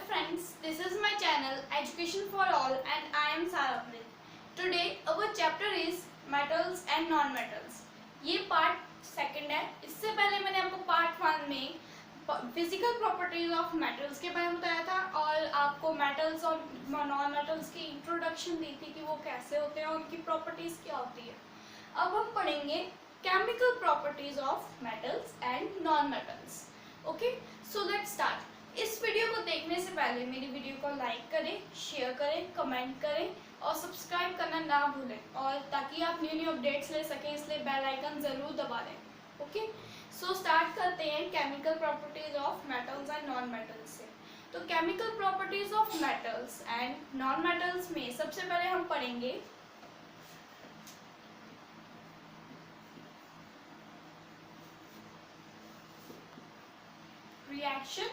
friends, this is my channel Education for All and I am Saraprit. Today our chapter is metals and non-metals. ये part second है. इससे पहले मैंने आपको part 1 में physical properties of metals के बारे में बताया था और आपको मेटल्स और नॉन मेटल्स की इंट्रोडक्शन दी थी कि वो कैसे होते हैं और उनकी प्रॉपर्टीज क्या होती है. अब हम पढ़ेंगे chemical properties of metals and non metals. Okay, so let's start. इस वीडियो को देखने से पहले मेरी वीडियो को लाइक करें, शेयर करें, कमेंट करें और सब्सक्राइब करना ना भूलें और ताकि आप न्यू अपडेट्स ले सकें, इसलिए बेल आइकन ज़रूर दबा दें. ओके, सो स्टार्ट करते हैं chemical properties of metals and non metals से. तो chemical properties of metals and non metals में सबसे पहले हम पढ़ेंगे reaction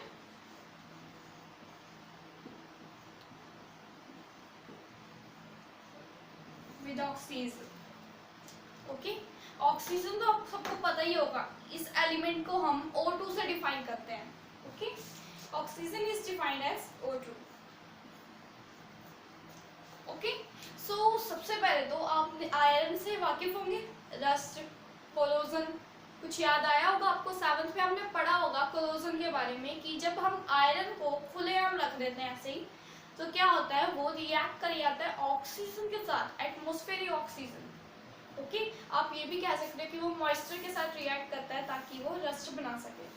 with oxygen. Okay, oxygen तो आप सबको पता ही होगा. इस एलिमेंट को हम O2 से डिफाइन करते हैं. Okay, oxygen is defined as O2. Okay, so सबसे पहले तो आप आयरन से वाकिफ होंगे. रस्ट, कोलोजन, कुछ याद आया होगा आपको. 7th में आपने पढ़ा होगा कोलोजन के बारे में कि जब हम आयरन को खुलेआम रख देते हैं ऐसे ही तो क्या होता है, वो रिएक्ट कर जाता है ऑक्सीजन के साथ, एटमॉस्फेरिक ऑक्सीजन. ओके, आप ये भी कह सकते हैं कि वो मॉइस्चर के साथ रिएक्ट करता है ताकि वो रस्ट बना सके.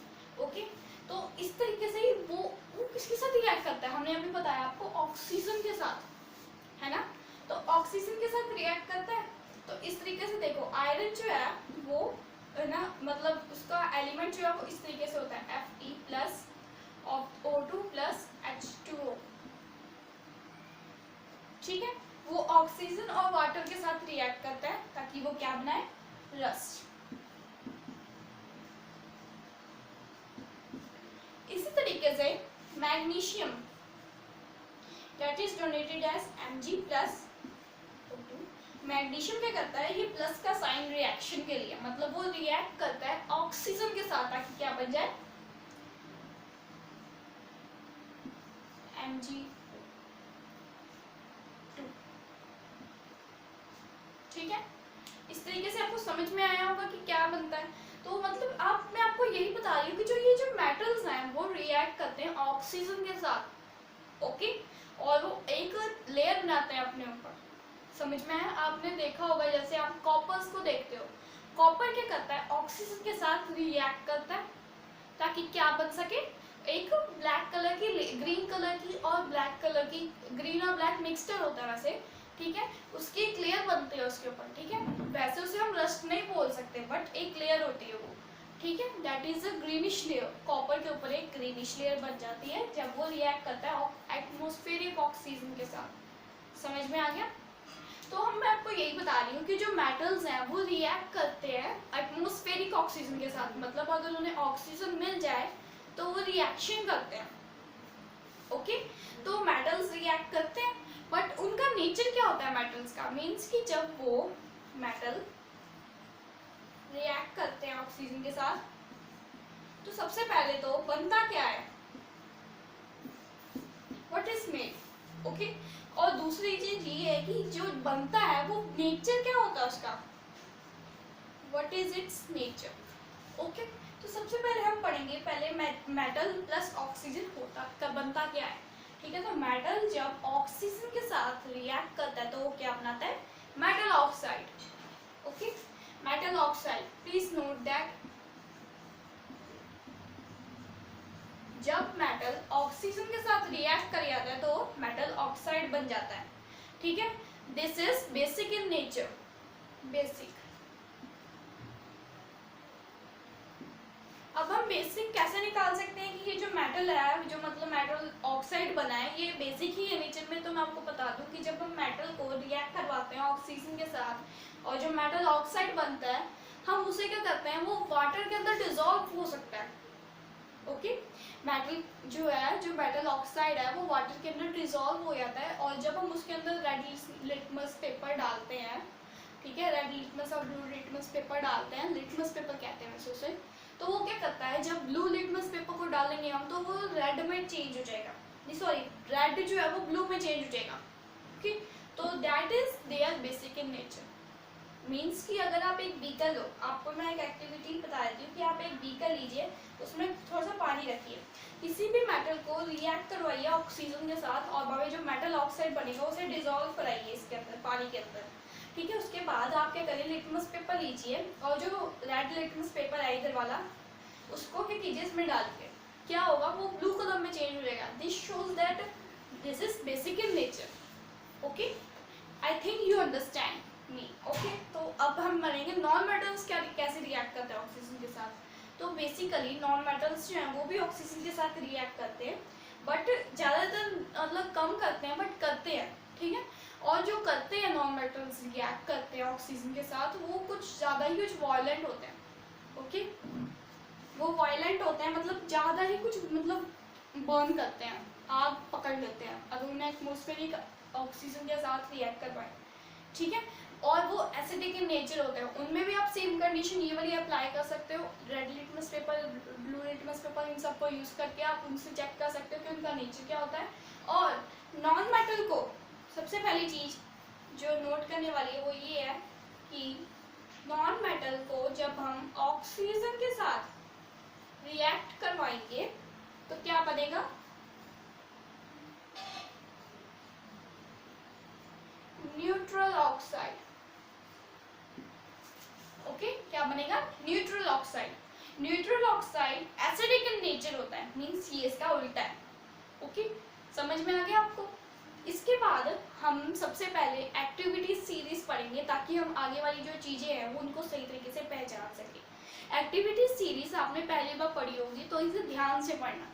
ओके, तो इस तरीके से ही वो किसके साथ रिएक्ट करता है, हमने अभी बताया आपको, ऑक्सीजन के साथ, है ना. तो ऑक्सीजन के साथ रिएक्ट करता है. तो इस तरीके से देखो, आयरन जो है वो है ना, मतलब उसका एलिमेंट जो है वो इस तरीके से होता है Fe plus O2 plus H2O. ठीक है, वो ऑक्सीजन और वाटर के साथ रिएक्ट करता है ताकि वो क्या बनाए, रस्ट. इसी तरीके से magnesium that is donated as Mg plus O2. Magnesium क्या करता है, ये प्लस का साइन रिएक्शन के लिए, मतलब वो रिएक्ट करता है ऑक्सीजन के साथ ताकि क्या बन जाए, Mg. ठीक है, इस तरीके से आपको समझ में आया होगा कि क्या बनता है. तो मतलब मैं आपको यही बता रही हूँ कि ये जो मेटल्स हैं वो रिएक्ट करते हैं ऑक्सीजन के साथ. ओके, और वो एक लेयर बनाते हैं अपने ऊपर. समझ में आया. आपने देखा होगा जैसे आप कॉपर्स को देखते हो, कॉपर क्या करता है, ऑक्सीजन के साथ रिएक्ट करता है ताकि क्या बन सके, एक ब्लैक कलर की, ग्रीन कलर की और ब्लैक कलर की, ग्रीन और ब्लैक मिक्सचर होता है वैसे. ठीक है, उसकी एक लेयर बनती है उसके ऊपर. ठीक है, वैसे उसे हम रस्ट नहीं बोल सकते बट एक लेयर होती है वो. ठीक है, that is a greenish layer. Copper के ऊपर एक ग्रीनिश लेयर बन जाती है जब वो रिएक्ट करता है एटमॉस्फेरिक ऑक्सीजन के साथ. समझ में आ गया. तो मैं आपको यही बता रही हूँ कि जो मेटल्स हैं वो रिएक्ट करते हैं एटमॉस्फेरिक ऑक्सीजन के साथ. मतलब अगर उन्हें ऑक्सीजन मिल जाए तो वो रिएक्शन करते हैं. ओके, तो मेटल्स रिएक्ट करते हैं बट उनका नेचर क्या होता है मेटल्स का, मीन्स कि जब वो मेटल रिएक्ट करते हैं ऑक्सीजन के साथ तो सबसे पहले तो बनता क्या है, व्हाट इज मेड. ओके, और दूसरी चीज ये है कि जो बनता है वो नेचर क्या होता है उसका, what is it's nature. Okay, तो सबसे पहले हम पढ़ेंगे पहले मेटल प्लस ऑक्सीजन होता कब बनता क्या है. ठीक है, तो मेटल जब ऑक्सीजन के साथ रिएक्ट करता है तो वो क्या बनाता है, metal oxide. Okay, metal oxide. Please note that जब मेटल ऑक्सीजन के साथ रिएक्ट कर जाता है तो मेटल ऑक्साइड बन जाता है. ठीक है, this is basic in nature. Basic. अब हम बेसिक कैसे निकाल सकते हैं कि ये जो मेटल है, जो मतलब मेटल ऑक्साइड बना है, ये बेसिक ही है नेचर में. तो मैं आपको बता दूं कि जब हम मेटल को रिएक्ट करवाते हैं ऑक्सीजन के साथ और जो मेटल ऑक्साइड बनता है हम उसे क्या करते हैं, वो वाटर के अंदर डिसॉल्व हो सकता है. ओके, मेटल जो है, जो मेटल ऑक्साइड है वो वाटर के अंदर डिसॉल्व हो जाता है और जब हम उसके अंदर रेड लिटमस पेपर डालते हैं, ठीक है, रेड लिटमस और ब्लू लिटमस पेपर डालते हैं, लिटमस पेपर कहते हैं वैसे उसे, तो वो क्या करता है, जब ब्लू लिटमस पेपर को डालेंगे हम तो वो रेड में चेंज हो जाएगा. नहीं सॉरी, रेड जो है वो ब्लू में चेंज हो जाएगा। ओके, तो that is there basic in nature. Means कि अगर आप एक बीकर लो, आपको मैं एक एक्टिविटी बता देती हूँ कि आप एक बीकर लीजिए, उसमें थोड़ा सा पानी रखिए, किसी भी मेटल को रिएक्ट करवाइए ऑक्सीजन के साथ, और वहाँ जो मेटल ऑक्साइड बनेगा उसे डिजोल्व कराइए इसके अंदर, पानी के अंदर। ठीक है, उसके बाद आप क्या करिए, लिटमस पेपर लीजिए, और जो रेड लिटमस पेपर है इधर वाला, उसको क्या कीजिए इसमें डाल के, क्या होगा, वो ब्लू कलर में चेंज हो जाएगा। This shows that this is basic in nature. Okay, I think you understand me. Okay, तो अब हम मानेंगे नॉन मेटल्स क्या कैसे रिएक्ट करते हैं ऑक्सीजन के साथ। तो बेसिकली नॉन मेटल्स जो हैं वो भी ऑक्सीजन के साथ रिएक्ट करते हैं, बट ज़्यादातर मतलब कम करते हैं, बट करते हैं। ठीक है, और जो करते हैं नॉन मेटल्स रिएक्ट करते हैं ऑक्सीजन के साथ, वो कुछ ज़्यादा ही कुछ वायलेंट होते हैं। ओके, वो वायलेंट होते हैं, मतलब ज़्यादा ही कुछ मतलब बर्न करते हैं, आग पकड़ लेते हैं अगर उन्हें एटमॉस्फेरिक ऑक्सीजन के साथ रिएक्ट करवाएं। ठीक है, और वो एसिडिक इन नेचर होते हैं। उनमें भी आप सेम कंडीशन ये वाली अप्लाई कर सकते हो, red litmus paper, blue litmus paper, इन सबको यूज़ करके आप उनसे चेक कर सकते हो कि उनका नेचर क्या होता है। और नॉन मेटल को सबसे पहली चीज़ जो नोट करने वाली है वो ये है कि नॉन मेटल को जब हम ऑक्सीजन के साथ रिएक्ट करवाएंगे तो क्या बनेगा, न्यूट्रल ऑक्साइड। ओके, क्या बनेगा, neutral oxide. Neutral oxide acidic in nature होता है, मींस ये इसका उल्टा है। ओके, समझ में आ गया आपको। इसके बाद हम सबसे पहले एक्टिविटी सीरीज पढ़ेंगे ताकि हम आगे वाली जो चीज़ें हैं वो उनको सही तरीके से पहचान सकें। एक्टिविटी सीरीज आपने पहली बार पढ़ी होगी तो इसे ध्यान से पढ़ना।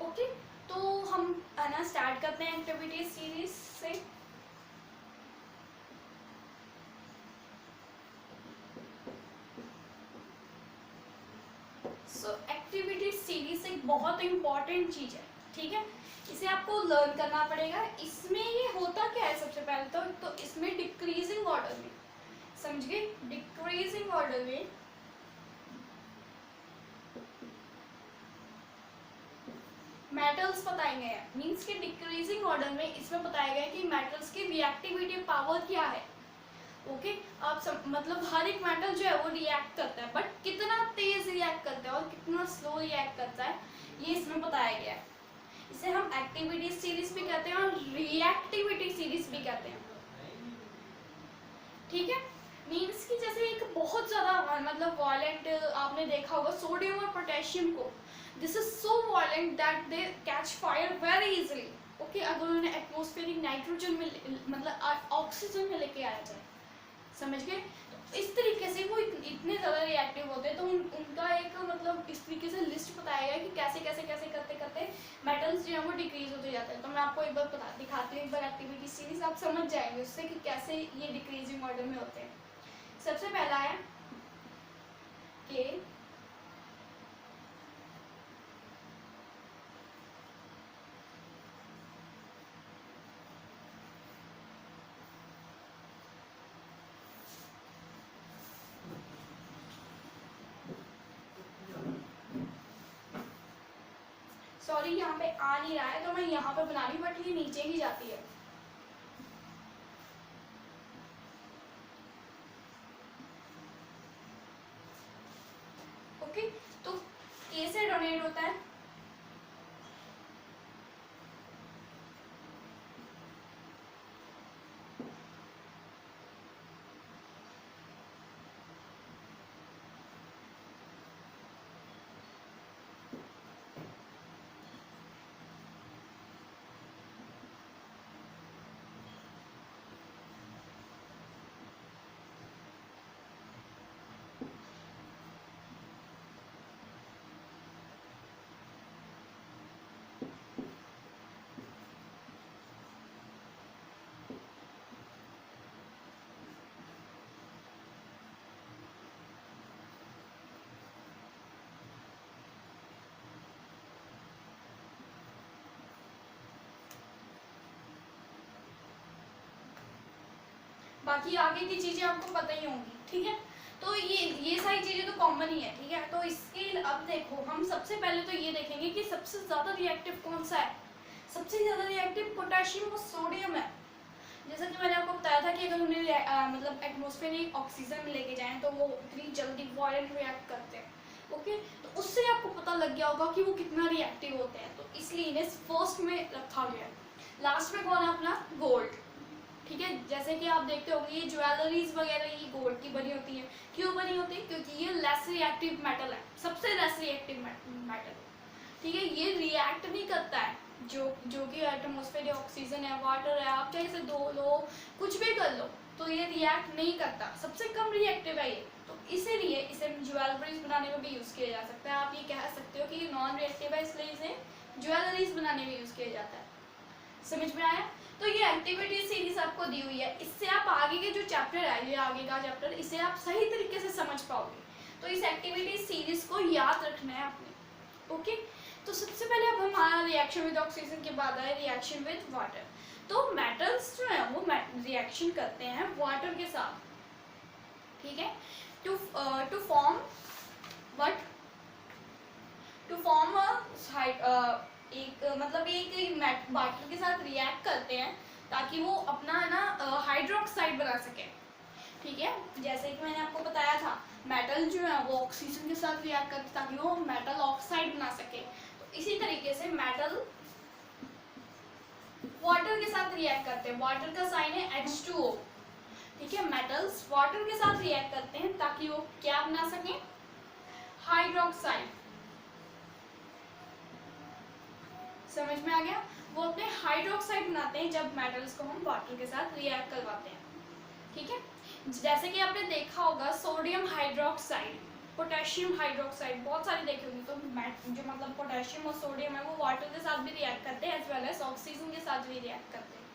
ओके, तो हम है ना स्टार्ट करते हैं एक्टिविटी सीरीज से। सो एक्टिविटी सीरीज एक बहुत इंपॉर्टेंट चीज़ है। ठीक है, इसे आपको लर्न करना पड़ेगा। इसमें ये होता क्या है, सबसे पहले तो इसमें डिक्रीजिंग ऑर्डर में, समझ गए, डिक्रीजिंग ऑर्डर में मेटल्स बताए गए हैं। मींस कि डिक्रीजिंग ऑर्डर में इसमें बताया गया है कि मेटल्स की रिएक्टिविटी पावर क्या है। ओके, आप सब मतलब हर एक मेटल जो है वो रिएक्ट करता है, बट कितना तेज रिएक्ट करता है और कितना स्लो रिएक्ट करता है ये इसमें बताया गया है। इसे हम एक्टिविटी सीरीज भी कहते हैं और रिएक्टिविटी सीरीज भी कहते हैं। ठीक है, मीन्स कि जैसे एक बहुत ज़्यादा मतलब वायलेंट आपने देखा होगा सोडियम और पोटेशियम को, this is so violent that they catch fire very easily. Okay, अगर उन्हें एटमॉस्फेरिक नाइट्रोजन में मतलब ऑक्सीजन में लेके आया जाए, समझ गए। तो इस तरीके से वो इतने ज़्यादा रिएक्टिव होते हैं, तो उनका एक मतलब इस तरीके से लिस्ट बताया गया कि कैसे कैसे कैसे करते करते मेटल्स जो है वो डिक्रीज होते जाते हैं। तो मैं आपको एक बार दिखाती हूँ, एक बार एक्टिविटी सीरीज, आप समझ जाएंगे उससे कि कैसे ये डिक्रीजिंग ऑर्डर में होते हैं। सबसे पहला है कि सॉरी यहाँ पे आ नहीं रहा है तो मैं यहाँ पे बना रही हूँ, बट ये नीचे ही जाती है। ओके, तो के से डोनेट होता है बाकी आगे की चीजें आपको पता ही होंगी, ठीक है। तो ये सारी चीजें तो कॉमन ही है, ठीक है। तो इसके अब देखो हम सबसे पहले तो ये देखेंगे कि सबसे ज्यादा रिएक्टिव कौन सा है। सबसे ज्यादा रिएक्टिव पोटेशियम और सोडियम है। जैसा कि मैंने आपको बताया था कि अगर उन्हें मतलब एटमॉस्फेरिक ऑक्सीजन में लेके जाएं तो वो इतनी जल्दी वायलेंट रिएक्ट करते हैं, ओके। तो उससे आपको पता लग गया होगा कि वो कितना रिएक्टिव होते हैं, तो इसलिए इन्हें फर्स्ट में रखा गया है। लास्ट में कौन है अपना, गोल्ड, ठीक है। जैसे कि आप देखते होंगे ये ज्वेलरीज वगैरह ये गोल्ड की बनी होती है। क्यों बनी होती है, क्योंकि ये लेस रिएक्टिव मेटल है, सबसे लेस रिएक्टिव मेटल, ठीक है। ये रिएक्ट नहीं करता है, जो कि एटमॉस्फेयर ऑक्सीजन है, वाटर है, आप चाहे इसे धो लो, कुछ भी कर लो, तो ये रिएक्ट नहीं करता, सबसे कम रिएक्टिव है ये। तो इसीलिए इसे ज्वेलरीज बनाने में भी यूज़ किया जा सकता है। आप ये कह सकते हो कि ये नॉन रिएक्टिव है, इसलिए इसे ज्वेलरीज बनाने में यूज़ किया जाता है। समझ में आया। तो ये एक्टिविटी सीरीज आपको दी हुई है, इससे आप आगे के जो चैप्टर है, ये आगे का चैप्टर, इसे आप सही तरीके से समझ पाओगे। तो इस एक्टिविटी सीरीज को याद रखना है आपने, ओके। तो सबसे पहले अब हमारा रिएक्शन विद ऑक्सीजन के बाद आए रिएक्शन विद वाटर। तो मेटल्स जो है वो रिएक्शन करते हैं वाटर के साथ, ठीक है, to form what, to form एक मतलब एक वाटर के साथ रिएक्ट करते हैं ताकि वो अपना है ना हाइड्रोक्साइड बना सके, ठीक है। जैसे कि मैंने आपको बताया था मेटल जो है वो ऑक्सीजन के साथ रिएक्ट करते हैं ताकि वो मेटल ऑक्साइड बना सके। तो इसी तरीके से मेटल वाटर के साथ रिएक्ट करते हैं, वाटर का साइन है H2O, ठीक है। मेटल्स वाटर के साथ रिएक्ट करते हैं ताकि वो क्या बना सके, हाइड्रोक्साइड। समझ में आ गया। वो अपने हाइड्रोक्साइड बनाते हैं जब मेटल्स को हम वाटर के साथ रिएक्ट करवाते हैं, ठीक है। जैसे कि आपने देखा होगा सोडियम हाइड्रोक्साइड, पोटेशियम हाइड्रोक्साइड, बहुत सारे देखे होंगे। तो जो मतलब पोटेशियम और सोडियम है वो वाटर के साथ भी रिएक्ट करते हैं एज वेल एज ऑक्सीजन के साथ भी रिएक्ट करते हैं,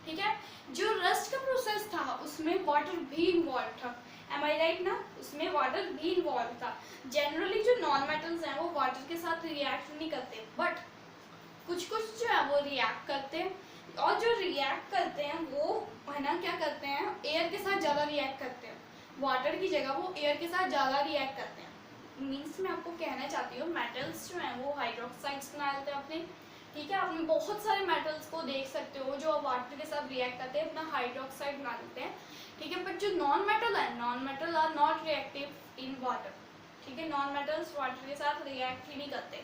ठीक है। जो रस्ट का प्रोसेस था उसमें वाटर भी इन्वॉल्व था, एम आई राइट ना, उसमें वाटर भी इन्वॉल्व था। जनरली जो नॉन मेटल्स हैं वो वाटर के साथ रिएक्ट नहीं करते, बट कुछ जो है वो रिएक्ट करते हैं, और जो रिएक्ट करते हैं वो है ना क्या करते हैं, एयर के साथ ज़्यादा रिएक्ट करते हैं, वाटर की जगह वो एयर के साथ ज़्यादा रिएक्ट करते हैं। मीन्स मैं आपको कहना चाहती हूँ मेटल्स जो हैं वो हाइड्रोक्साइड्स बना लेते हैं अपने, ठीक है। आप बहुत सारे मेटल्स को देख सकते हो जो वाटर के साथ रिएक्ट करते हैं, अपना हाइड्रोक्साइड बना लेते हैं, ठीक है। बट जो नॉन मेटल है, non metal are not reactive in water, ठीक है। नॉन मेटल्स वाटर के साथ रिएक्ट ही नहीं करते,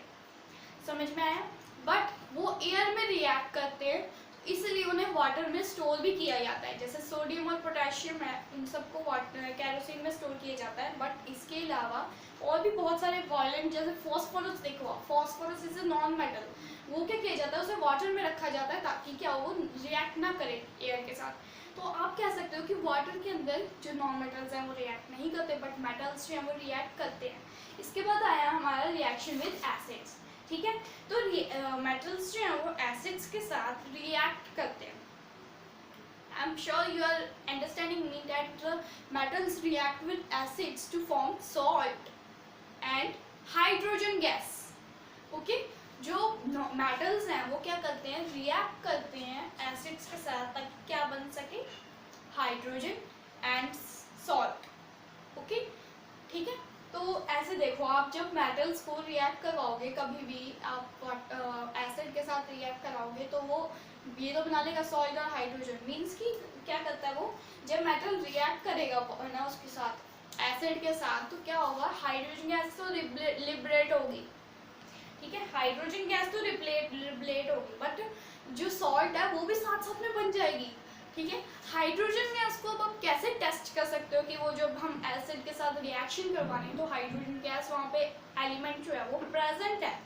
समझ में आया। बट वो एयर में रिएक्ट करते हैं, इसलिए उन्हें वाटर में स्टोर भी किया जाता है। जैसे सोडियम और पोटेशियम है, इन सबको वाटर कैरोसिन में स्टोर किया जाता है। बट इसके अलावा और भी बहुत सारे वॉयलेंट, जैसे फॉस्फोरस, देखो phosphorus is a non metal, वो क्या किया जाता है, उसे वाटर में रखा जाता है ताकि क्या वो रिएक्ट ना करे एयर के साथ। तो आप कह सकते हो कि वाटर के अंदर जो नॉन मेटल्स हैं वो रिएक्ट नहीं करते, बट मेटल्स जो हैं वो रिएक्ट करते हैं। इसके बाद आया हमारा रिएक्शन विद एसिड्स, ठीक है। तो मेटल्स जो हैं वो एसिड्स के साथ रिएक्ट करते हैं। I am sure you are understanding me that metals react with acids to form salt and hydrogen gas, okay. जो मेटल्स हैं वो क्या करते हैं, रिएक्ट करते हैं एसिड्स के साथ ताकि क्या बन सके, हाइड्रोजन एंड सॉल्ट, ओके, ठीक है। तो ऐसे देखो आप जब मेटल्स को रिएक्ट करवाओगे, कभी भी आप एसिड के साथ रिएक्ट कराओगे तो वो ये तो बना लेगा सॉल्ट और हाइड्रोजन। मीन्स कि क्या करता है वो, जब मेटल रिएक्ट करेगा ना उसके साथ एसिड के साथ, तो क्या होगा, हाइड्रोजन गैस तो लिबरेट होगी, ठीक है। हाइड्रोजन गैस तो लिबरेट होगी, बट जो सॉल्ट है वो भी साथ साथ में बन जाएगी, ठीक है। हाइड्रोजन गैस को अब आप कैसे टेस्ट कर सकते हो कि वो जब हम एसिड के साथ रिएक्शन करवाने हैं तो हाइड्रोजन गैस वहाँ पे एलिमेंट जो है वो प्रेजेंट है,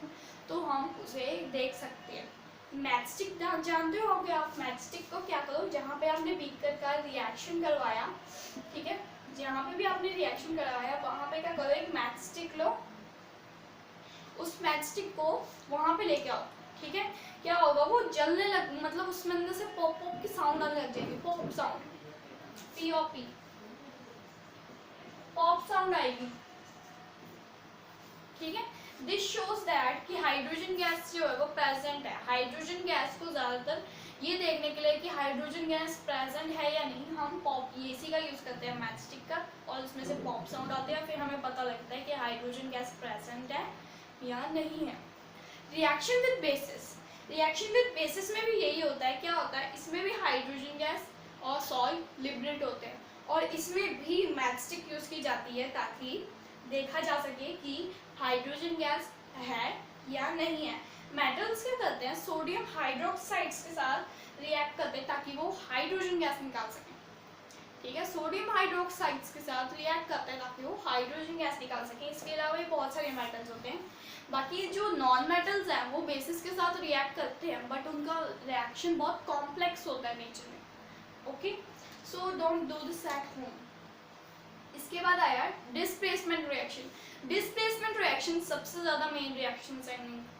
तो हम उसे देख सकते हैं। मैचस्टिक जानते हो क्या आप, मैचस्टिक को क्या करो, जहाँ पे आपने बीकर का रिएक्शन करवाया, ठीक है, जहाँ पे भी आपने रिएक्शन करवाया वहाँ पे क्या करो, एक मैचस्टिक लो, उस मैचस्टिक को वहाँ पे लेके आओ, ठीक है। क्या होगा, वो जलने लग, मतलब उसमें अंदर से पॉप पॉप की साउंड आने लग जाएगी, pop sound, POP, pop sound आएगी, ठीक है। दिस शोज दैट कि हाइड्रोजन गैस गैस जो है वो प्रेजेंट है। हाइड्रोजन गैस को ज़्यादातर ये देखने के लिए कि हाइड्रोजन गैस प्रेजेंट है या नहीं, हम पॉप इसी का यूज़ करते हैं मैचस्टिक का, और उसमें से पॉप साउंड आते हैं, फिर हमें पता लगता है कि हाइड्रोजन गैस प्रेजेंट है या नहीं है। Reaction with basis, reaction with basis में भी यही होता है। क्या होता है, इसमें भी हाइड्रोजन गैस और सॉल्ट लिबरेट होते हैं, और इसमें भी मैचस्टिक यूज़ की जाती है ताकि देखा जा सके कि हाइड्रोजन गैस है या नहीं है। मेटल्स क्या करते हैं, सोडियम हाइड्रोक्साइड्स के साथ रिएक्ट करते हैं ताकि वो हाइड्रोजन गैस निकाल सकें। ठीक है, सोडियम हाइड्रोक्साइड्स के साथ रिएक्ट करते हैं ताकि वो हाइड्रोजन गैस निकाल सकें। इसके अलावा भी बहुत सारे मेटल्स होते हैं। बाकी जो नॉन मेटल्स हैं वो बेसिस के साथ रिएक्ट करते हैं, बट उनका रिएक्शन बहुत कॉम्प्लेक्स होता है नेचर में। Okay, so don't do this at home. इसके बाद आया डिस्प्लेसमेंट रिएक्शन। डिस्प्लेसमेंट रिएक्शन सबसे ज़्यादा मेन रिएक्शंस हैं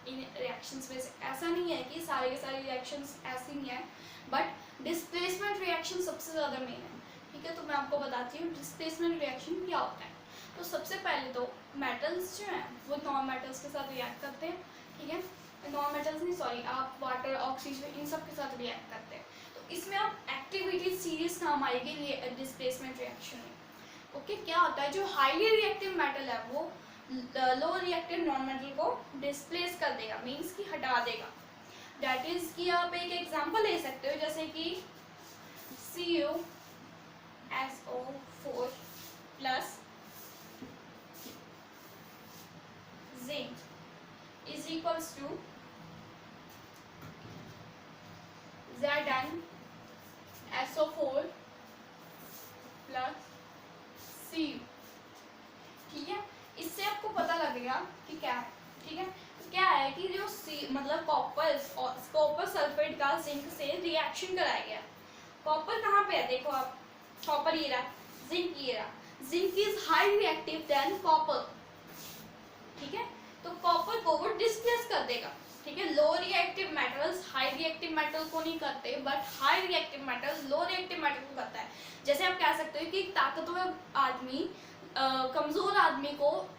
इन रिएक्शंस में से। ऐसा नहीं है कि सारे के सारे रिएक्शंस ऐसे ही हैं, बट डिस्प्लेसमेंट रिएक्शन सबसे ज़्यादा मेन है। ठीक है, तो मैं आपको बताती हूँ डिस्प्लेसमेंट रिएक्शन क्या होता है। तो सबसे पहले तो मेटल्स जो हैं वो नॉन मेटल्स के साथ रिएक्ट करते हैं। ठीक है, नॉन मेटल्स नहीं, सॉरी, आप वाटर, ऑक्सीजन, इन सब के साथ रिएक्ट करते हैं। तो इसमें आप एक्टिविटी सीरीज काम आएगी डिस्प्लेसमेंट रिएक्शन में। ओके, क्या होता है, जो हाईली रिएक्टिव मेटल है वो लो रिएक्टिव नॉन मेटल को डिस्प्लेस कर देगा, मीन्स कि हटा देगा। दैट इज कि आप एक एग्जांपल ले सकते हो, जैसे कि CuSO4 plus zinc is equals to ZnSO4 plus Cu। ठीक है, इससे आपको पता लगेगा कि क्या है। ठीक है, तो क्या है कि जो मतलब कॉपर सल्फेट का जिंक से रिएक्शन कराया गया। कॉपर कहाँ पे है, देखो आप, कॉपर ये रहा, जिंक ये रहा। Zinc is high reactive than copper. ठीक है, तो कॉपर को वो डिस्प्लेस कर देगा। ठीक है, low reactive metals high reactive metal को नहीं करते, but high reactive metals low reactive metal को करता है। जैसे आप कह सकते हो कि ताकतवर आदमी कमजोर आदमी को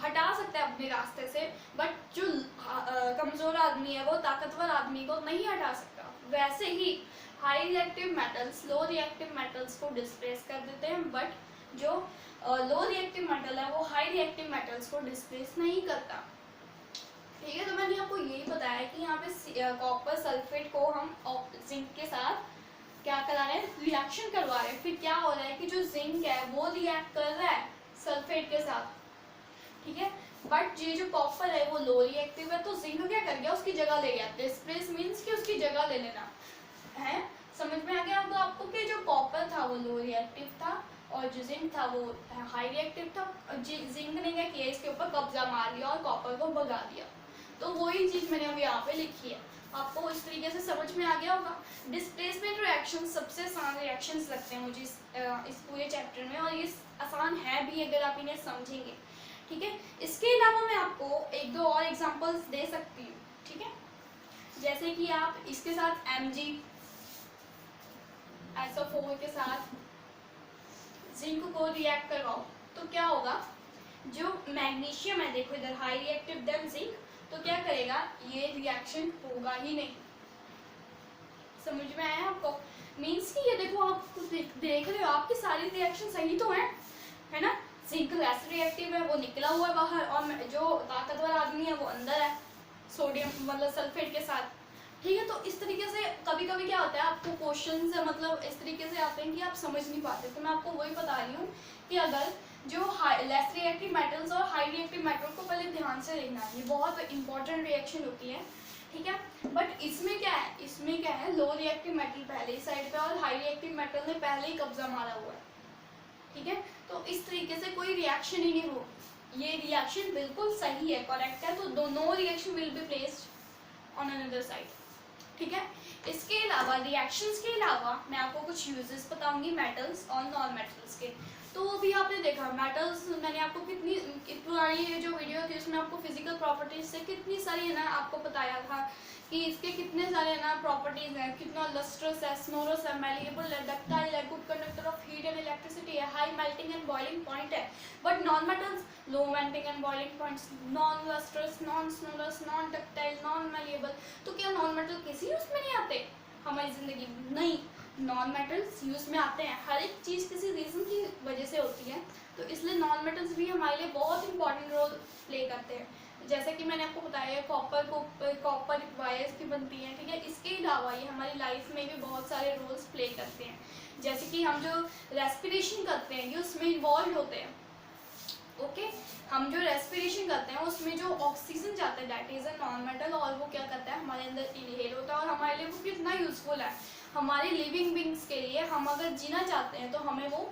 हटा सकता है अपने रास्ते से, बट जो कमजोर आदमी है वो ताकतवर आदमी को नहीं हटा सकता। वैसे ही high reactive metals low reactive metals को डिस्प्लेस कर देते हैं, बट जो लो रिएक्टिव मेटल है वो हाई रिएक्टिव मेटल्स को डिस्प्लेस नहीं करता। ठीक है, तो मैंने आपको यही बताया कि यहाँ पे कॉपर सल्फेट को हम जिंक के साथ क्या करा रहे हैं, रिएक्शन करवा रहे हैं। फिर क्या हो रहा है कि जो जिंक है वो रिएक्ट कर रहा है सल्फेट के साथ। ठीक है, बट ये जो कॉपर है वो लो रिएक्टिव है, तो जिंक क्या कर गया, उसकी जगह ले गया। डिस्प्लेस मीन्स कि उसकी जगह ले लेना है। समझ में आ गया आपको कि जो कॉपर था वो लो रिएक्टिव था और जो जिंक था वो हाई रिएक्टिव था। जिंक ने क्या किया, इसके ऊपर कब्जा मार लिया और कॉपर को भगा दिया। तो वही चीज़ मैंने अभी यहाँ पे लिखी है, आपको इस तरीके से समझ में आ गया होगा। डिस्प्लेसमेंट रिएक्शन सबसे आसान रिएक्शंस लगते हैं मुझे इस पूरे चैप्टर में, और ये आसान है भी अगर आप इन्हें समझेंगे। ठीक है, इसके अलावा मैं आपको एक दो और एग्जांपल्स दे सकती हूँ। ठीक है, जैसे कि आप इसके साथ MgSO4 के साथ जिंक को रिएक्ट करवाओ तो क्या होगा, जो मैग्नीशियम है, देखो इधर हाई रिएक्टिव देन जिंक, तो क्या करेगा, ये रिएक्शन होगा ही नहीं। समझ में आया आपको? मीन्स कि ये देखो आप देख रहे हो आपकी सारी रिएक्शन सही तो है ना। जिंक लेस रिएक्टिव है, वो निकला हुआ है बाहर, और जो ताकतवर आदमी है वो अंदर है सोडियम मतलब सल्फेट के साथ। ठीक है, तो इस तरीके से कभी कभी क्या होता है, आपको क्वेश्चन से मतलब इस तरीके से आते हैं कि आप समझ नहीं पाते। तो मैं आपको वही बता रही हूँ कि अगर जो लेस रिएक्टिव मेटल्स और हाई रिएक्टिव मेटल को पहले ध्यान से देखना है, ये बहुत इंपॉर्टेंट रिएक्शन होती है। ठीक है, बट इसमें क्या है, लो रिएक्टिव मेटल पहले ही साइड पे और हाई रिएक्टिव मेटल ने पहले ही कब्जा मारा हुआ है। ठीक है, तो इस तरीके से कोई रिएक्शन ही नहीं हो, ये रिएक्शन बिल्कुल सही है, करेक्ट है, तो no reaction will be placed on another side. ठीक है, इसके अलावा रिएक्शंस के अलावा मैं आपको कुछ यूजेस बताऊंगी मेटल्स और नॉन मेटल्स के। तो भी आपने देखा मेटल्स, मैंने आपको कितनी पुरानी जो वीडियो थी उसमें आपको फिजिकल प्रॉपर्टीज से कितनी सारी है ना आपको बताया था कि इसके कितने सारे ना प्रॉपर्टीज हैं, कितना लस्ट्रस है, स्नोरस है, मैलिएबल है, डक्टाइल है, good conductor of heat and electricity है, high melting and boiling point है। But non metals low melting and boiling points, non lustrous, non sonorous, non ductile, non malleable. तो क्या नॉन मेटल किसी उसमें नहीं आते हमारी ज़िंदगी में? नहीं, नॉन मेटल्स यूज में आते हैं। हर एक चीज़ किसी रीज़न की वजह से होती है, तो इसलिए नॉन मेटल्स भी हमारे लिए बहुत इंपॉर्टेंट रोल प्ले करते हैं। जैसे कि मैंने आपको बताया कॉपर वायर्स की बनती हैं, ठीक है। इसके अलावा ये हमारी लाइफ में भी बहुत सारे रोल्स प्ले करते हैं। जैसे कि हम जो रेस्पिरेशन करते हैं ये उसमें इन्वॉल्व होते हैं। ओके, हम जो रेस्पिरेशन करते हैं उसमें जो ऑक्सीजन जाता है that is a non metal, और वो क्या करता है हमारे अंदर इनहेल होता है, और हमारे लिए वो कितना यूजफुल है हमारे लिविंग बींग्स के लिए। हम अगर जीना चाहते हैं तो हमें वो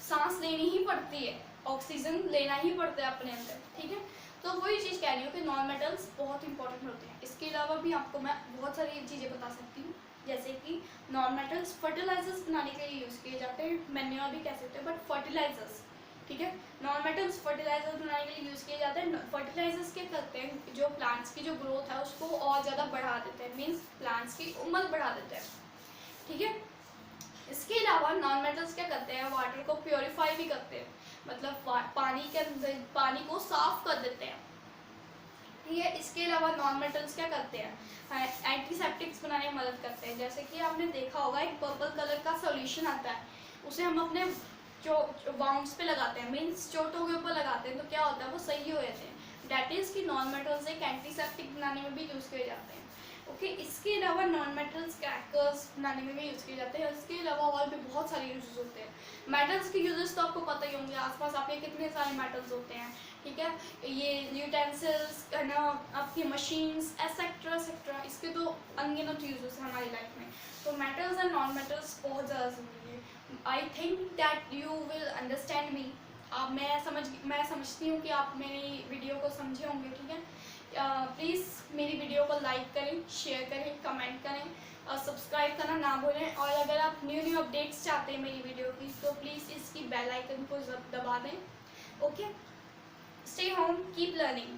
सांस लेनी ही पड़ती है, ऑक्सीजन लेना ही पड़ता है अपने अंदर, ठीक है। तो वही चीज़ कह रही हूँ कि नॉन मेटल्स बहुत इंपॉर्टेंट होते हैं। इसके अलावा भी आपको मैं बहुत सारी चीज़ें बता सकती हूँ, जैसे कि नॉन मेटल्स फर्टिलाइजर्स बनाने के लिए यूज़ किए जाते हैं, मैन्योर भी कह सकते हैं, बट फर्टिलाइजर्स, ठीक है। नॉन मेटल्स फर्टिलाइजर्स बनाने के लिए यूज़ किए जाते हैं। फर्टिलाइजर्स क्या करते हैं, जो प्लांट्स की जो ग्रोथ है उसको और ज़्यादा बढ़ा देते हैं, मीन्स प्लांट्स की उम्र बढ़ा देते हैं, ठीक है। इसके अलावा नॉन मेटल्स क्या करते हैं, वाटर को प्योरीफाई भी करते हैं, मतलब पानी के अंदर पानी को साफ कर देते हैं, ठीक है। इसके अलावा नॉन मेटल्स क्या करते हैं, एंटीसेप्टिक्स बनाने में मदद करते हैं। जैसे कि आपने देखा होगा एक पर्पल कलर का सॉल्यूशन आता है, उसे हम अपने जो वाउंड्स पे लगाते हैं, मीन्स चोटों के ऊपर लगाते हैं, तो क्या होता है वो सही हो जाते हैं। डैट इज़ कि नॉन मेटल्स एक एंटीसेप्टिक बनाने में भी यूज़ किए जाते हैं, ओके। इसके अलावा नॉन मेटल्स क्रैकर्स बनाने में भी यूज़ किए जाते हैं। इसके अलावा और भी बहुत सारे यूजेस होते हैं। मेटल्स के यूजेस तो आपको पता ही होंगे, आसपास आपके कितने सारे मेटल्स होते हैं, ठीक है। ये यूटेंसिल्स ना, आपकी मशीन्स एसेट्रा एसेट्रा, इसके तो अनगिनत यूजेस हैं हमारी लाइफ में। तो मेटल्स एंड नॉन मेटल्स बहुत ज़्यादा ज़रूरी है। I think that you will understand me. आप मैं समझती हूँ कि आप मेरी वीडियो को समझे होंगे, ठीक है। प्लीज़ मेरी वीडियो को लाइक करें, शेयर करें, कमेंट करें और सब्सक्राइब करना ना भूलें। और अगर आप न्यू अपडेट्स चाहते हैं मेरी वीडियो की तो प्लीज़ इसकी बेल आइकन को दबा दें, okay. Stay home, keep learning.